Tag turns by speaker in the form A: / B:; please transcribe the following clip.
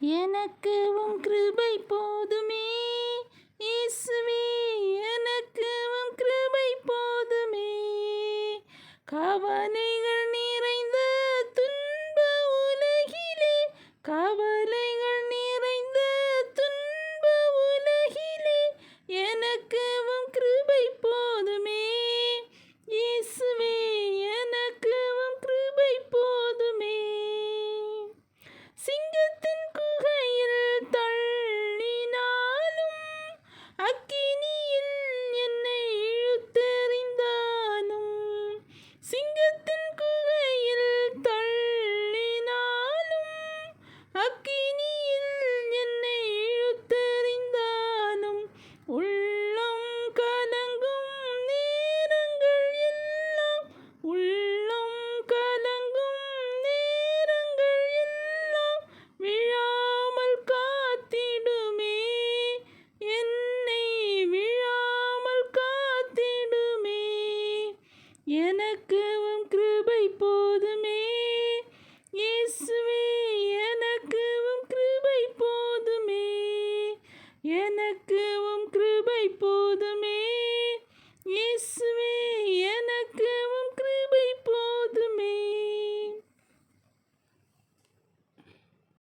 A: எனக்கு உம் கிருபை போதுமே இயேசுவே, எனக்கு உம் கிருபை போதுமே. கவலைகள் நிறைந்த துன்ப உலகிலே, கவலைகள் நிறைந்த துன்ப உலகிலே, எனக்கு உம் கிருபை போதுமே இயேசுவே, எனக்கு உம் கிருபை போதுமே. சிங்கத்தின் குகையில் தள்ளினாலும், அக்கினியில் என்னை இழுத்தெறிந்தாலும், சிங்கத்தின் குகையில் தள்ளினாலும், அக்கினியில் என்னை இழுத்தெறிந்தாலும், உள்ளம் கலங்கும் நேரங்கள் எல்லாம், உள்ளம் கலங்கும் நேரங்கள் எல்லாம் விழாமல் காத்திடுமே, என்னை விழாமல் காத்திடுமே. எனக்கு